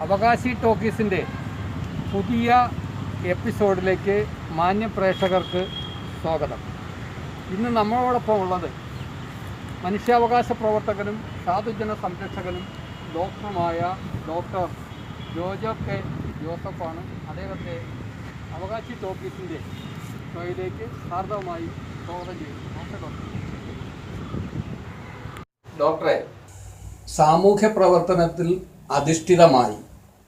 അവകാശി ടോക്കീസിൻ്റെ പുതിയ എപ്പിസോഡിലേക്ക് മാന്യ പ്രേക്ഷകർക്ക് സ്വാഗതം. ഇന്ന് നമ്മളോടൊപ്പം ഉള്ളത് മനുഷ്യാവകാശ പ്രവർത്തകനും സാധുജന സംരക്ഷകനും ഡോക്ടറുമായ ഡോക്ടർ ജോജോ കെ ജോസഫാണ്. അദ്ദേഹത്തെ അവകാശി ടോക്കീസിൻ്റെ ഷോയിലേക്ക് ഹാർദവമായി സ്വാഗതം ചെയ്യുന്നു. ഡോക്ടറെ, സാമൂഹ്യ പ്രവർത്തനത്തിൽ അധിഷ്ഠിതമായി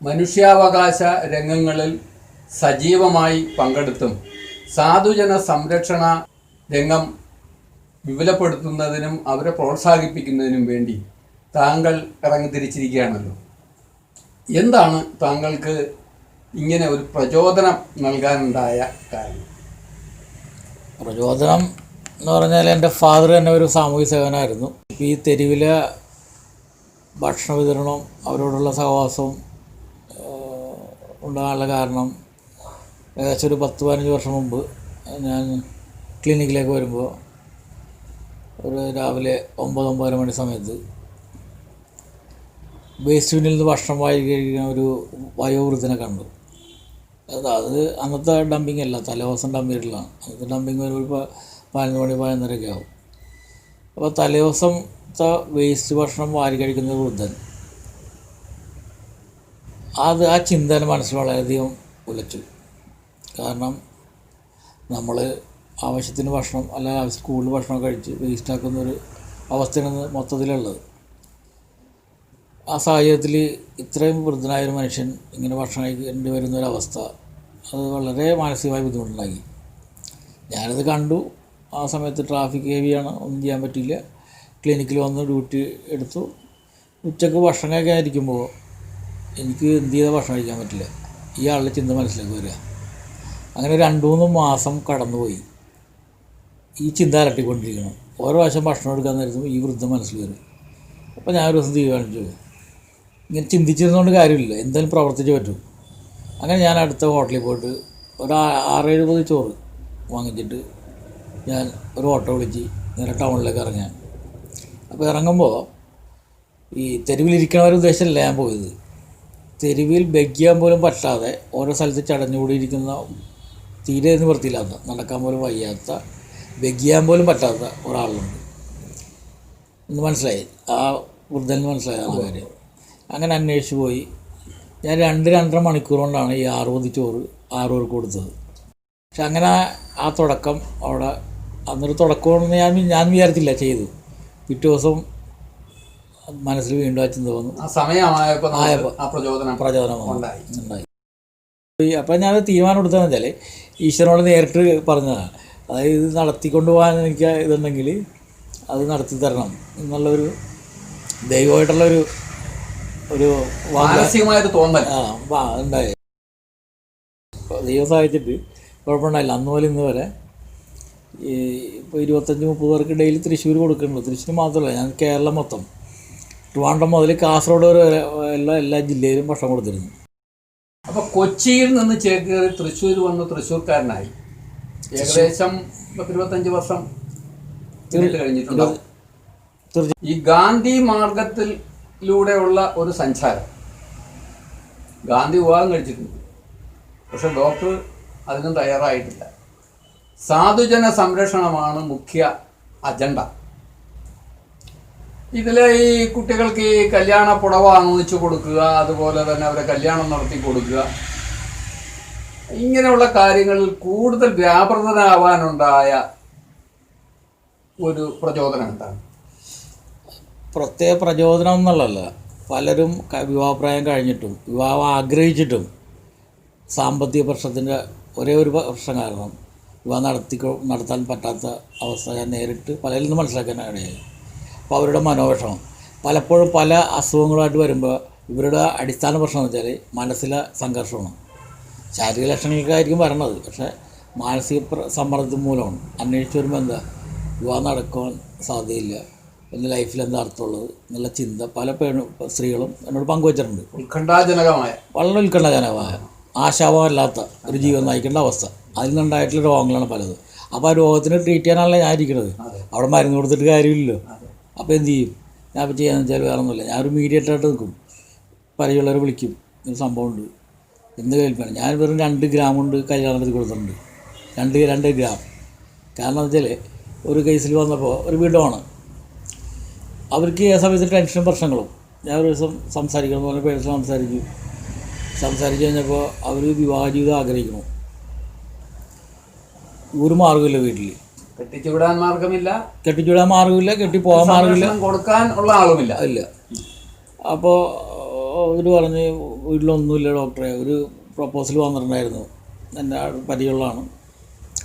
മനുഷ്യാവകാശ രംഗങ്ങളിൽ സജീവമായി പങ്കെടുത്തും സാധുജന സംരക്ഷണ രംഗം വിപുലപ്പെടുത്തുന്നതിനും അവരെ പ്രോത്സാഹിപ്പിക്കുന്നതിനും വേണ്ടി താങ്കൾ ഇറങ്ങിത്തിരിച്ചിരിക്കുകയാണല്ലോ. എന്താണ് താങ്കൾക്ക് ഇങ്ങനെ ഒരു പ്രചോദനം നൽകാനുണ്ടായ കാര്യം? പ്രചോദനം എന്ന് പറഞ്ഞാൽ എൻ്റെ ഫാദർ തന്നെ ഒരു സാമൂഹ്യ സേവനമായിരുന്നു. ഈ തെരുവിലെ ഭക്ഷണ വിതരണവും അവരോടുള്ള സഹവാസവും ഉണ്ടാകാനുള്ള കാരണം ഏകദേശം ഒരു 10-15 വർഷം മുമ്പ് ഞാൻ ക്ലിനിക്കിലേക്ക് വരുമ്പോൾ ഒരു രാവിലെ 9-9:30 മണി സമയത്ത് വേസ്റ്റ് ബിന്നിൽ നിന്ന് ഭക്ഷണം വാരി കഴിക്കുന്ന ഒരു വയോവൃദ്ധനെ കണ്ടു. അത് അന്നത്തെ ഡംപിങ് അല്ല, തലേദിവസം ഡംപ് ചെയ്തിട്ടുള്ളതാണ്. അന്നത്തെ ഡംപിങ് ഒരു 11 മണി 11:30 ആവും. അപ്പോൾ തലേദിവസത്തെ വേസ്റ്റ് ഭക്ഷണം വാരി കഴിക്കുന്ന വൃദ്ധൻ, ആ ചിന്ത മനസ്സിൽ വളരെയധികം ഉലച്ചു. കാരണം നമ്മൾ ആവശ്യത്തിന് ഭക്ഷണം അല്ലെങ്കിൽ സ്കൂളിൽ ഭക്ഷണം കഴിച്ച് വേസ്റ്റാക്കുന്നൊരു അവസ്ഥയാണ് മൊത്തത്തിലുള്ളത്. ആ സാഹചര്യത്തിൽ ഇത്രയും വൃദ്ധനായൊരു മനുഷ്യൻ ഇങ്ങനെ ഭക്ഷണം കഴിക്കേണ്ടി വരുന്നൊരവസ്ഥ, അത് വളരെ മാനസികമായി ബുദ്ധിമുട്ടുണ്ടാക്കി. ഞാനത് കണ്ടു. ആ സമയത്ത് ട്രാഫിക് ഹെവിയാണ്, ഒന്നും ചെയ്യാൻ പറ്റില്ല. ക്ലിനിക്കിൽ വന്ന് ഡ്യൂട്ടി എടുത്തു. ഉച്ചക്ക് ഭക്ഷണം കഴിക്കാനിരിക്കുമ്പോൾ എനിക്ക് എന്ത് ചെയ്താൽ ഭക്ഷണം കഴിക്കാൻ പറ്റില്ല. ഈ ആളുടെ ചിന്ത മനസ്സിലേക്ക് വരിക. അങ്ങനെ 2-3 മാസം കടന്നുപോയി. ഈ ചിന്ത അലട്ടിക്കൊണ്ടിരിക്കണം. ഓരോ പ്രാവശ്യം ഭക്ഷണം എടുക്കാൻ നേരത്തും ഈ വൃദ്ധം മനസ്സിൽ വരും. അപ്പോൾ ഞാനൊരു ദിവസം തീരുമാനിച്ചു, ഇങ്ങനെ ചിന്തിച്ചിരുന്നുകൊണ്ട് കാര്യമില്ല, എന്തായാലും പ്രവർത്തിച്ച് പറ്റും. അങ്ങനെ ഞാൻ അടുത്ത ഹോട്ടലിൽ പോയിട്ട് ഒരു 6-7 പൊതി ചോറ് വാങ്ങിച്ചിട്ട് ഞാൻ ഒരു ഓട്ടോ വിളിച്ച് നേരെ ടൗണിലേക്ക് ഇറങ്ങാൻ. അപ്പോൾ ഇറങ്ങുമ്പോൾ ഈ തെരുവിലിരിക്കണവരെ ഉദ്ദേശമല്ല ഞാൻ പോയത്. തെരുവിൽ ബെഗ് ചെയ്യാൻ പോലും പറ്റാതെ ഓരോ സ്ഥലത്ത് ചടഞ്ഞുകൂടിയിരിക്കുന്ന, തീരെ നിവൃത്തിയില്ലാത്ത, നടക്കാൻ പോലും വയ്യാത്ത, ബെഗ് ചെയ്യാൻ പോലും പറ്റാത്ത ഒരാളുണ്ട് എന്ന് മനസ്സിലായി. ആ വൃദ്ധന് മനസ്സിലായ ആ കാര്യം. അങ്ങനെ അന്വേഷിച്ച് പോയി. ഞാൻ 2-2.5 മണിക്കൂർ കൊണ്ടാണ് ഈ 6 പൊതി ചോറ് 6 പേർക്ക് കൊടുത്തത്. പക്ഷെ അങ്ങനെ ആ തുടക്കം അവിടെ അന്നൊരു തുടക്കമെന്ന് ഞാൻ വിചാരിച്ചില്ല ചെയ്തു. പിറ്റേ ദിവസം മനസ്സിൽ വീണ്ടും ആ ചിന്ത വന്നു. പ്രചോദനം ഉണ്ടായി. അപ്പം ഞാൻ തീരുമാനം എടുത്തതെന്ന് വെച്ചാൽ ഈശ്വരനോട് നേരിട്ട് പറഞ്ഞതാണ്. അതായത് ഇത് നടത്തിക്കൊണ്ട് പോകാൻ എനിക്ക് ഇതുണ്ടെങ്കിൽ അത് നടത്തി തരണം എന്നുള്ളൊരു ദൈവമായിട്ടുള്ളൊരു മാനസികമായൊരു തോന്നൽ ഉണ്ടായി. ദൈവം സഹായിച്ചിട്ട് കുഴപ്പമുണ്ടായില്ല. അന്ന് പോലെ ഇന്ന് വരെ ഇപ്പോൾ 25-30 പേർക്ക് ഡെയിലി തൃശ്ശൂർ കൊടുക്കുന്നുണ്ട്. തൃശ്ശൂർ മാത്രമല്ല, ഞാൻ കേരളം മൊത്തം, ട്രിവാൻഡ്രം മുതൽ കാസർഗോഡ് വരെ എല്ലാ ജില്ലയിലും ഭക്ഷണം കൊടുത്തിരുന്നു. അപ്പോൾ കൊച്ചിയിൽ നിന്ന് ചേക്കേറി തൃശ്ശൂർ വന്ന് തൃശ്ശൂർക്കാരനായി. ഏകദേശം 25 വർഷം കഴിഞ്ഞിട്ടുണ്ട്. ഈ ഗാന്ധി മാർഗത്തിലൂടെയുള്ള ഒരു സഞ്ചാരം, ഗാന്ധി വിവാഹം കഴിച്ചിട്ടുണ്ട്, പക്ഷെ ഡോക്ടർ അതിനും തയ്യാറായിട്ടില്ല. സാധുജന സംരക്ഷണമാണ് മുഖ്യ അജണ്ട. ഇതിലെ ഈ കുട്ടികൾക്ക് ഈ കല്യാണ പുടവ വാങ്ങിച്ചു കൊടുക്കുക, അതുപോലെ തന്നെ അവരെ കല്യാണം നടത്തി കൊടുക്കുക, ഇങ്ങനെയുള്ള കാര്യങ്ങളിൽ കൂടുതൽ വ്യാപൃതനാവാനുണ്ടായ ഒരു പ്രചോദനം എന്താണ്? പ്രത്യേക പ്രചോദനം എന്നുള്ളതല്ല, പലരും വിവാഹപ്രായം കഴിഞ്ഞിട്ടും വിവാഹം ആഗ്രഹിച്ചിട്ടും സാമ്പത്തിക പ്രശ്നത്തിൻ്റെ ഒരേ ഒരു പ്രശ്നം കാരണം വിവാഹം നടത്താൻ പറ്റാത്ത അവസ്ഥ ഞാൻ നേരിട്ട് പലരിൽ നിന്ന് മനസ്സിലാക്കാൻ ഇടയായി. അപ്പോൾ അവരുടെ മനോവിഷമം പലപ്പോഴും പല അസുഖങ്ങളായിട്ട് വരുമ്പോൾ ഇവരുടെ അടിസ്ഥാന പ്രശ്നം എന്ന് വെച്ചാൽ മനസ്സിലെ സംഘർഷമാണ്. ശാരീരിക ലക്ഷണങ്ങൾക്കായിരിക്കും വരണത്, പക്ഷേ മാനസിക സമ്മർദ്ദം മൂലമാണ്. അന്വേഷിച്ച് വരുമ്പോൾ എന്താ, വിവാഹം നടക്കാൻ സാധ്യതയില്ല, എൻ്റെ ലൈഫിൽ എന്താ അർത്ഥമുള്ളത് എന്നുള്ള ചിന്ത പല സ്ത്രീകളും എന്നോട് പങ്കുവച്ചിട്ടുണ്ട്. വളരെ ഉത്കണ്ഠാജനകമായ, ആശാവമല്ലാത്ത ഒരു ജീവൻ നയിക്കേണ്ട അവസ്ഥ, അതിൽ നിന്നുണ്ടായിട്ടുള്ള രോഗങ്ങളാണ് പലത്. അപ്പോൾ ആ രോഗത്തിന് ട്രീറ്റ് ചെയ്യാനാണല്ലോ ഞാൻ ഇരിക്കുന്നത്. അവിടെ മരുന്ന് കൊടുത്തിട്ട് കാര്യമില്ലല്ലോ. അപ്പോൾ എന്ത് ചെയ്യും? ഞാൻ ഇപ്പോൾ ചെയ്യാന്ന് വെച്ചാൽ വേറെ ഒന്നുമില്ല, ഞാനൊരു മീഡിയേറ്ററായിട്ട് നിൽക്കും. പരിചയമുള്ളവരെ വിളിക്കും, ഒരു സംഭവമുണ്ട്, എന്ത് കേൾപ്പാണ്. ഞാൻ വെറും 2 ഗ്രാം കൊണ്ട് കല്യാണത്തിൽ കൊടുത്തിട്ടുണ്ട്. 2 ഗ്രാം. കാരണം എന്ന് വെച്ചാൽ ഒരു കേസിൽ വന്നപ്പോൾ ഒരു വിഡോണ്, അവർക്ക് ആ സമയത്ത് ടെൻഷനും പ്രശ്നങ്ങളും. ഞാൻ ഒരു ദിവസം സംസാരിക്കണം എന്ന് പറഞ്ഞ പേഴ്സൺ സംസാരിച്ച് കഴിഞ്ഞപ്പോൾ അവർ വിവാഹ ജീവിതം ആഗ്രഹിക്കണം. ഒരു മാർഗ്ഗമില്ല, വീട്ടിൽ കെട്ടിച്ചുവിടാൻ മാർഗമില്ല, കെട്ടിപ്പോകാൻ മാർഗ്ഗമില്ല, കൊടുക്കാൻ ഉള്ള ആളുമില്ല. ഇല്ല. അപ്പോൾ അവർ പറഞ്ഞ് വീട്ടിലൊന്നുമില്ല ഡോക്ടറെ, ഒരു പ്രപ്പോസൽ വന്നിട്ടുണ്ടായിരുന്നു, എൻ്റെ പരിചയമുള്ളതാണ്,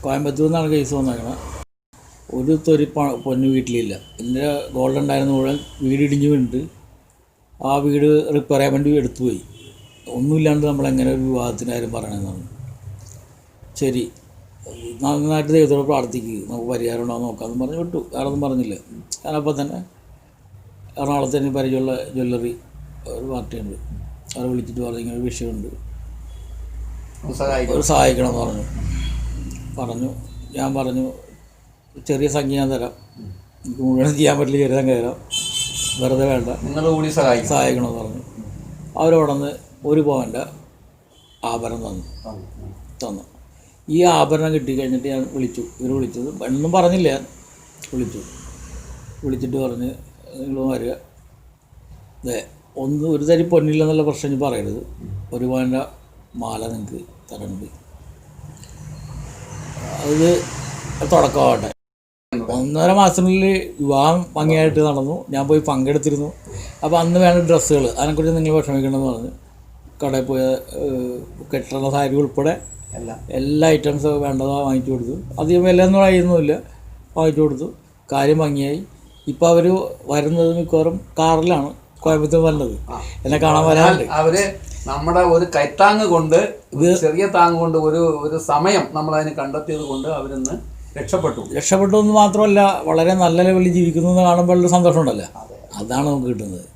കോയമ്പത്തൂരിൽ നിന്നാണ് കേസ് വന്നേക്കണത്. ഒരു തൊരി പൊന്ന് വീട്ടിലില്ല. എൻ്റെ ഗോൾഡ് ഉണ്ടായിരുന്ന മുഴുവൻ വീട് ഇടിഞ്ഞ് വീണിട്ട് ആ വീട് റിപ്പയർ ചെയ്യാൻ വേണ്ടി എടുത്തു പോയി. ഒന്നുമില്ലാണ്ട് നമ്മളെങ്ങനെ ഒരു വിവാഹത്തിൻ്റെ കാര്യം പറയണമെന്നാണ്. ശരി, നന്നായിട്ട് ദൈവത്തോട് പ്രാർത്ഥിക്കുക, നമുക്ക് പരിഹാരം ഉണ്ടാകുന്ന നോക്കാമെന്ന് പറഞ്ഞ് വിട്ടു. വേറെ ഒന്നും പറഞ്ഞില്ല. ഞാനപ്പോൾ തന്നെ എറണാകുളത്ത് തന്നെ പരിചയമുള്ള ജ്വല്ലറി ഒരു പാർട്ടിയുണ്ട്, അവരെ വിളിച്ചിട്ട് പറഞ്ഞു ഇങ്ങനെ ഒരു വിഷയമുണ്ട്, ഒരു സഹായിക്കണമെന്ന് പറഞ്ഞു. ഞാൻ പറഞ്ഞു ചെറിയ സംഖ്യ ഞാൻ തരാം, എനിക്ക് മുഴുവൻ ചെയ്യാൻ പറ്റില്ല, ചെറിയ സംഖ്യ തരാം, വെറുതെ വേണ്ട, നിങ്ങൾ കൂടി സഹായിക്കണമെന്ന് പറഞ്ഞു. അവരവിടെ നിന്ന് 1 പവൻ്റെ ആഭരണം തന്നു. ഈ ആഭരണം കിട്ടിക്കഴിഞ്ഞിട്ട് ഞാൻ വിളിച്ചത് ഒന്നും പറഞ്ഞില്ല. ഞാൻ വിളിച്ചിട്ട് പറഞ്ഞ് നിങ്ങൾ വരിക, ഒരു തരി പൊന്നില്ലെന്നുള്ള പ്രശ്നം ഇനി പറയരുത്, 1 പവൻ്റെ മാല നിങ്ങൾക്ക് തരണ്ട്, അത് തുടക്കമാവട്ടെ. 1.5 മാസത്തിനുള്ളിൽ വിവാഹം ഭംഗിയായിട്ട് നടന്നു. ഞാൻ പോയി പങ്കെടുത്തിരുന്നു. അപ്പോൾ അന്ന് വേണ്ട ഡ്രസ്സുകൾ, അതിനെക്കുറിച്ച് നിങ്ങൾ വിഷമിക്കണമെന്ന് പറഞ്ഞ് കടയിൽ പോയ കെട്ടുള്ള സാരി ഉൾപ്പെടെ എല്ലാ ഐറ്റംസ് വേണ്ടതാണ് വാങ്ങിച്ചു കൊടുത്തു. അധികം വിലയൊന്നും കഴിയുന്നുമില്ല, വാങ്ങിച്ചു കൊടുത്തു. കാര്യം ഭംഗിയായി. ഇപ്പോൾ അവർ വരുന്നത് മിക്കവാറും കാറിലാണ് കോയമ്പത്തൂർ വരുന്നത്, എന്നെ കാണാൻ വരാറുണ്ട്. അവര് നമ്മുടെ ഒരു കൈത്താങ്ങ് കൊണ്ട്, ചെറിയ താങ്ങ് കൊണ്ട്, ഒരു സമയം നമ്മളതിന് കണ്ടെത്തിയത് കൊണ്ട് അവരിന്ന് രക്ഷപ്പെട്ടു എന്ന് മാത്രമല്ല, വളരെ നല്ല ലെവലിൽ ജീവിക്കുന്നു എന്ന് കാണുമ്പോഴുള്ള സന്തോഷമുണ്ടല്ലോ, അതാണ് നമുക്ക് കിട്ടുന്നത്.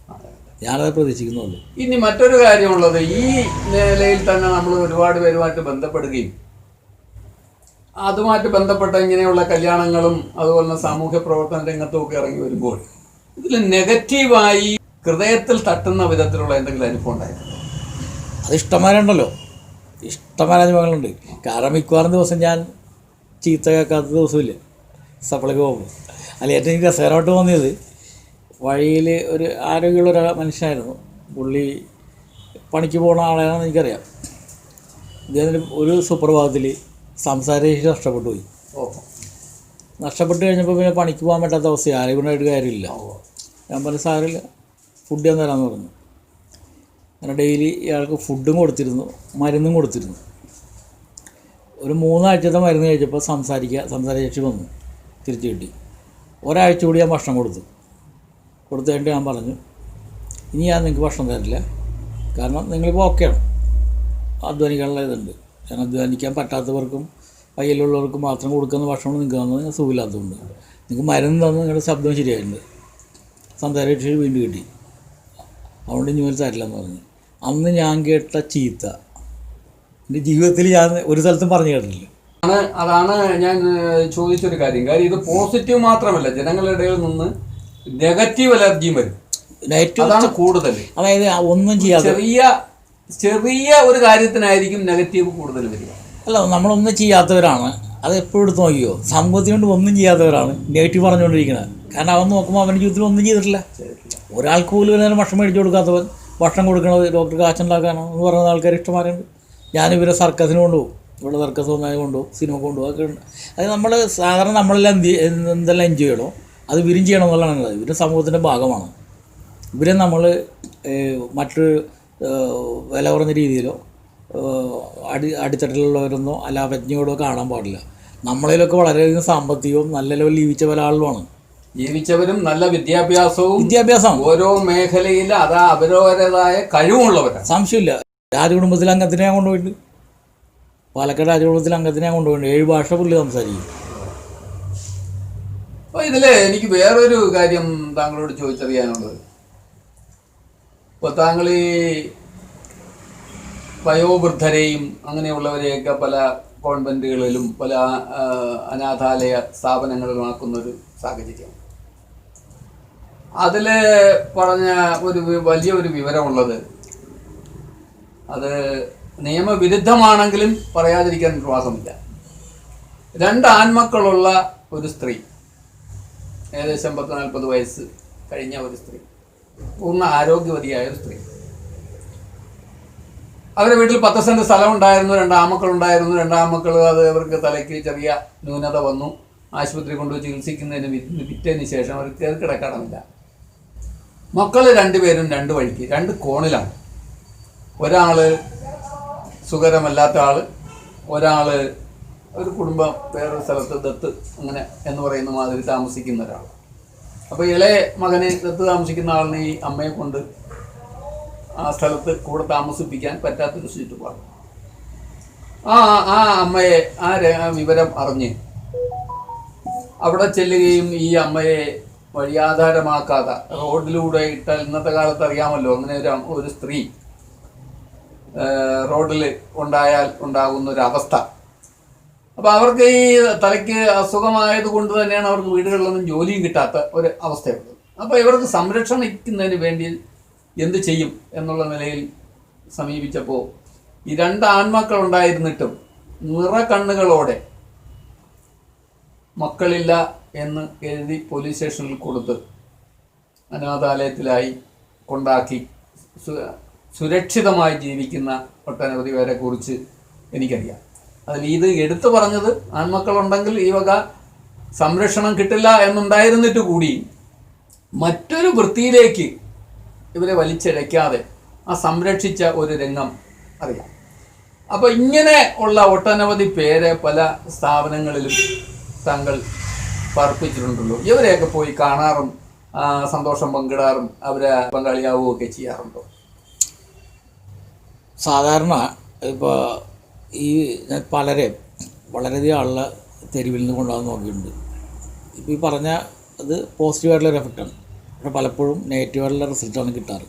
ഞാനത് പ്രതീക്ഷിക്കുന്നുള്ളൂ. ഇനി മറ്റൊരു കാര്യമുള്ളത്, ഈ നിലയിൽ തന്നെ നമ്മൾ ഒരുപാട് പേരുമായിട്ട് ബന്ധപ്പെടുകയും അതുമായിട്ട് ബന്ധപ്പെട്ട ഇങ്ങനെയുള്ള കല്യാണങ്ങളും അതുപോലെ തന്നെ സാമൂഹ്യ പ്രവർത്തന രംഗത്തുമൊക്കെ ഇറങ്ങി വരുമ്പോൾ ഇതിൽ നെഗറ്റീവായി ഹൃദയത്തിൽ തട്ടുന്ന വിധത്തിലുള്ള എന്തെങ്കിലും അനുഭവം ഉണ്ടായിട്ടുണ്ട്? അത് ഇഷ്ടംമാരുണ്ടല്ലോ, ഇഷ്ടംമാരെ അനുഭവങ്ങളുണ്ട്. കാരണം മിക്കവാറും ദിവസം ഞാൻ ചീത്ത കേൾക്കാത്ത ദിവസമില്ല സപ്ലൈക്ക് പോകുമ്പോൾ. അതിൽ ഏറ്റവും രസകരമായിട്ട് തോന്നിയത്, വഴിയിൽ ഒരു ആരോഗ്യമുള്ള ഒരു മനുഷ്യനായിരുന്നു. പുള്ളി പണിക്ക് പോകുന്ന ആളാണെന്ന് എനിക്കറിയാം. ഇദ്ദേഹത്തിന് ഒരു സുപ്രഭാതത്തിൽ സംസാരശേഷി നഷ്ടപ്പെട്ടു പോയി. നഷ്ടപ്പെട്ട് കഴിഞ്ഞപ്പോൾ പിന്നെ പണിക്ക് പോകാൻ പറ്റാത്ത അവസ്ഥ, ആരെയും കൊണ്ടായിട്ട് കാര്യമില്ല. ഞാൻ പറഞ്ഞു സാറില്ല, ഫുഡ് ഞാൻ തരാമെന്ന് പറഞ്ഞു. അങ്ങനെ ഡെയിലി ഇയാൾക്ക് ഫുഡും കൊടുത്തിരുന്നു, മരുന്നും കൊടുത്തിരുന്നു. ഒരു 3 ആഴ്ചത്തെ മരുന്ന് കഴിച്ചപ്പോൾ സംസാരശേഷി വന്നു, തിരിച്ചു കിട്ടി. ഒരാഴ്ച കൂടി ഞാൻ ഭക്ഷണം കൊടുത്തു കഴിഞ്ഞിട്ട് ഞാൻ പറഞ്ഞു, ഇനി ഞാൻ നിങ്ങൾക്ക് ഭക്ഷണം തരില്ല, കാരണം നിങ്ങളിപ്പോൾ ഓക്കെയാണ്, അധ്വാനിക്കാനുള്ള ഇതുണ്ട്. ഞാൻ അധ്വാനിക്കാൻ പറ്റാത്തവർക്കും കയ്യിലുള്ളവർക്കും മാത്രം കൊടുക്കുന്ന ഭക്ഷണം നിങ്ങൾക്ക് തന്നത് നിങ്ങൾ സുഖമില്ലാത്തതുകൊണ്ട്. നിങ്ങൾക്ക് മരുന്ന് തന്ന് നിങ്ങളുടെ ശബ്ദം ശരിയായിട്ടുണ്ട്. സംസാരശേഷി വീണ്ടും കിട്ടി, അതുകൊണ്ട് ഇനി മുതൽ തരില്ലെന്ന് പറഞ്ഞു. അന്ന് ഞാൻ കേട്ട ചീത്ത എൻ്റെ ജീവിതത്തിൽ ഞാൻ ഒരു സ്ഥലത്തും പറഞ്ഞു കേട്ടിട്ടില്ല. അതാണ് ഞാൻ ചോദിച്ചൊരു കാര്യം. ഇത് പോസിറ്റീവ് മാത്രമല്ല, ജനങ്ങളുടെ ഇടയിൽ നിന്ന് നെഗറ്റീവ് അലർജിയും വരും. അതാണ് കൂടുതൽ. അതായത് ഒന്നും ചെയ്യാതെ ചെറിയ ഒരു കാര്യത്തിനായിരിക്കും നെഗറ്റീവ് കൂടുതൽ വരിക. അല്ല, നമ്മളൊന്നും ചെയ്യാത്തവരാണ്, അത് എപ്പോഴും എടുത്ത് നോക്കിയോ, സമൂഹത്തിന് വേണ്ടി ഒന്നും ചെയ്യാത്തവരാണ് നെഗറ്റീവ് പറഞ്ഞുകൊണ്ടിരിക്കുന്നത്. കാരണം അവൻ നോക്കുമ്പോൾ അവൻ്റെ ജീവിതത്തിൽ ഒന്നും ചെയ്തിട്ടില്ല. ഒരാൾക്ക് പോലും നേരം ഭക്ഷണം മേടിച്ചു കൊടുക്കാത്തവൻ ഭക്ഷണം കൊടുക്കണത് ഡോക്ടർ കാശുണ്ടാക്കാനോ എന്ന് പറയുന്ന ആൾക്കാർ ഇഷ്ടമാരുണ്ട്. ഞാനിവരെ സർക്കസിന് കൊണ്ടുപോകും, ഇവിടെ സർക്കസ് ഒന്നായി കൊണ്ടുപോകും, സിനിമ കൊണ്ടുപോകും, ഒക്കെ ഉണ്ട്. അത് നമ്മൾ സാധാരണ നമ്മളെല്ലാം എന്തെല്ലാം എൻജോയ് ചെയ്യണോ അത് ഇവരും ചെയ്യണം എന്നുള്ളതാണ്. ഇവർ സമൂഹത്തിൻ്റെ ഭാഗമാണ്. ഇവരെ നമ്മൾ മറ്റൊരു വില കുറഞ്ഞ രീതിയിലോ അടിത്തട്ടിലുള്ളവരെന്നോ അല്ല അവജ്ഞയോടോ കാണാൻ പാടില്ല. നമ്മളിലൊക്കെ വളരെയധികം സാമ്പത്തികവും നല്ല ലെവലിൽ ജീവിച്ച പല ആളുകളാണ്. ജീവിച്ചവരും നല്ല വിദ്യാഭ്യാസം ഓരോ മേഖലയിൽ അത് അവരവരുടേതായ കഴിവുള്ളവരാണ്, സംശയമില്ല. രാജകുടുംബത്തിൽ അംഗത്തിനെ ഞാൻ കൊണ്ടുപോയിട്ട്, പാലക്കാട് രാജകുടുംബത്തിൽ അംഗത്തിനെ ഞാൻ കൊണ്ടുപോയിട്ട് 7 ഭാഷ പുള്ളി സംസാരിക്കും. അപ്പോൾ ഇതിൽ എനിക്ക് വേറൊരു കാര്യം താങ്കളോട് ചോദിച്ചറിയാനുള്ളത്, ഇപ്പോൾ താങ്കൾ ഈ വയോവൃദ്ധരെയും അങ്ങനെയുള്ളവരെയൊക്കെ പല കോൺവെൻറ്റുകളിലും പല അനാഥാലയ സ്ഥാപനങ്ങളിലും ആക്കുന്നൊരു സാഹചര്യം. അതിൽ പറഞ്ഞ വലിയൊരു വിവരമുള്ളത്, അത് നിയമവിരുദ്ധമാണെങ്കിലും പറയാതിരിക്കാൻ നിർവാഹമില്ല. 2 ആൺമക്കളുള്ള ഒരു സ്ത്രീ, ഏകദേശം 40 വയസ്സ് കഴിഞ്ഞ ഒരു സ്ത്രീ, പൂർണ്ണ ആരോഗ്യവതിയായ ഒരു സ്ത്രീ. അവരുടെ വീട്ടിൽ 10 സെന്റ് സ്ഥലം ഉണ്ടായിരുന്നു. 2 ആൺമക്കളുണ്ടായിരുന്നു. 2 ആൺമക്കൾ അത് അവർക്ക് തലയ്ക്ക് ചെറിയ ന്യൂനത വന്നു. ആശുപത്രി കൊണ്ടുപോയി ചികിത്സിക്കുന്നതിന് വിറ്റതിന് ശേഷം അവർക്ക് കയറി കിടക്കാറുമില്ല. മക്കൾ 2 പേരും 2 വഴിക്ക് 2 കോണിലാണ്. ഒരാൾ സുഖകരമല്ലാത്ത ആൾ, ഒരാൾ ഒരു കുടുംബം വേറൊരു സ്ഥലത്ത് ദത്ത് അങ്ങനെ എന്ന് പറയുന്ന മാതിരി താമസിക്കുന്ന ഒരാൾ. അപ്പോൾ ഇളയ മകനെ ദത്ത് താമസിക്കുന്ന ആളിനെ ഈ അമ്മയെ കൊണ്ട് ആ സ്ഥലത്ത് കൂടെ താമസിപ്പിക്കാൻ പറ്റാത്തൊരു ചുറ്റുപാട്. ആ അമ്മയെ ആ വിവരം അറിഞ്ഞ് അവിടെ ചെല്ലുകയും ഈ അമ്മയെ വഴിയാധാരമാക്കാതെ റോഡിലൂടെ ഇട്ടാൽ, ഇന്നത്തെ കാലത്ത് അറിയാമല്ലോ അങ്ങനെ ഒരു സ്ത്രീ റോഡിൽ ഉണ്ടായാൽ ഉണ്ടാകുന്ന ഒരു അവസ്ഥ. അപ്പോൾ അവർക്ക് ഈ തലയ്ക്ക് അസുഖമായത് കൊണ്ട് തന്നെയാണ് അവർക്ക് വീടുകളിലൊന്നും ജോലിയും കിട്ടാത്ത ഒരു അവസ്ഥയുള്ളത്. അപ്പോൾ ഇവർക്ക് സംരക്ഷണിക്കുന്നതിന് വേണ്ടി എന്ത് ചെയ്യും എന്നുള്ള നിലയിൽ സമീപിച്ചപ്പോൾ ഈ 2 ആൺമക്കൾ ഉണ്ടായിരുന്നിട്ടും നിറകണ്ണുകളോടെ മക്കളില്ല എന്ന് എഴുതി പോലീസ് സ്റ്റേഷനിൽ കൊടുത്ത് അനാഥാലയത്തിലായി കൊണ്ടാക്കി സുരക്ഷിതമായി ജീവിക്കുന്ന ഒട്ടനവധി പേരെ കുറിച്ച് എനിക്കറിയാം. അതിൽ ഇത് എടുത്തു പറഞ്ഞത്, ആൺമക്കളുണ്ടെങ്കിൽ ഈ വക സംരക്ഷണം കിട്ടില്ല എന്നുണ്ടായിരുന്നിട്ട് കൂടി മറ്റൊരു വൃത്തിയിലേക്ക് ഇവരെ വലിച്ചിഴയ്ക്കാതെ ആ സംരക്ഷിച്ച ഒരു രംഗം അറിയാം. അപ്പോൾ ഇങ്ങനെ ഉള്ള ഒട്ടനവധി പേരെ പല സ്ഥാപനങ്ങളിലും താങ്കൾ പാർപ്പിച്ചിട്ടുണ്ടല്ലോ. ഇവരെയൊക്കെ പോയി കാണാറും സന്തോഷം പങ്കിടാറും അവരെ പങ്കാളിയാവുകയൊക്കെ ചെയ്യാറുണ്ടോ? സാധാരണ ഇപ്പോൾ ഈ പലരെ വളരെയധികം ആളുടെ തെരുവിൽ നിന്ന് കൊണ്ടുപോകാൻ നോക്കിയിട്ടുണ്ട്. ഇപ്പോൾ ഈ പറഞ്ഞ അത് പോസിറ്റീവായിട്ടുള്ളൊരു എഫക്റ്റാണ്. പക്ഷെ പലപ്പോഴും നെഗറ്റീവായിട്ടുള്ള റിസൾട്ടാണ് കിട്ടാറ്.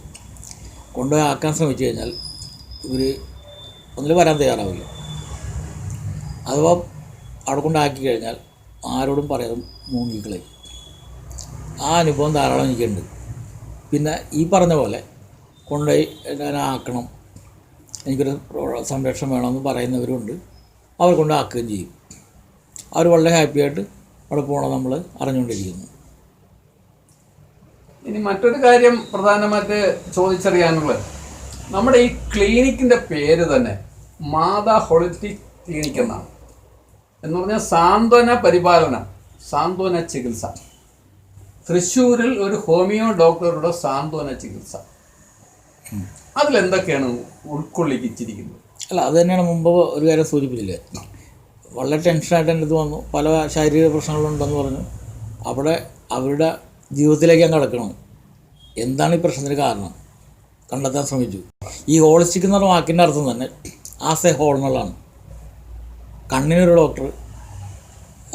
കൊണ്ടുപോയി ആക്കാൻ ശ്രമിച്ചു കഴിഞ്ഞാൽ ഇവർ ഒന്നിൽ വരാൻ തയ്യാറാവില്ല. അഥവാ അവിടെ കൊണ്ടാക്കി കഴിഞ്ഞാൽ ആരോടും പറയാതെ മൂങ്ങിക്കളയും. ആ അനുഭവം ധാരാളം എനിക്കുണ്ട്. പിന്നെ ഈ പറഞ്ഞ പോലെ കൊണ്ടുപോയി ഞാൻ ആക്കണം, എനിക്കൊരു സംരക്ഷണം വേണമെന്ന് പറയുന്നവരുണ്ട്. അവർ കൊണ്ട് ആക്കുകയും ചെയ്യും. അവർ വളരെ ഹാപ്പിയായിട്ട് അവിടെ പോകണം നമ്മൾ അറിഞ്ഞുകൊണ്ടിരിക്കുന്നു. ഇനി മറ്റൊരു കാര്യം പ്രധാനമായിട്ട് ചോദിച്ചറിയാനുള്ളത്, നമ്മുടെ ഈ ക്ലിനിക്കിൻ്റെ പേര് തന്നെ മാതാ ഹോളിസ്റ്റിക് ക്ലിനിക് എന്നാണ്. എന്ന് പറഞ്ഞാൽ സാന്ത്വന പരിപാലനം, സാന്ത്വന ചികിത്സ. തൃശ്ശൂരിൽ ഒരു ഹോമിയോ ഡോക്ടറുടെ സാന്ത്വന ചികിത്സ, അതിലെന്തൊക്കെയാണ് ഉൾക്കൊള്ളിച്ചിരിക്കുന്നത്? അല്ല, അത് തന്നെയാണ് മുമ്പ് ഒരു കാര്യം സൂചിപ്പിച്ചില്ലേ, വളരെ ടെൻഷനായിട്ട് എൻ്റെ അടുത്ത് വന്നു, പല ശാരീരിക പ്രശ്നങ്ങളുണ്ടെന്ന് പറഞ്ഞു. അവിടെ അവരുടെ ജീവിതത്തിലേക്ക് ഞാൻ കിടക്കണം, എന്താണ് ഈ പ്രശ്നത്തിന് കാരണം കണ്ടെത്താൻ ശ്രമിച്ചു. ഈ ഹോളിസ്റ്റിക് എന്ന് പറഞ്ഞ വാക്കിൻ്റെ അർത്ഥം തന്നെ ആസ് എ ഹോൾ എന്നുള്ളതാണ്. കണ്ണിനൊരു ഡോക്ടർ,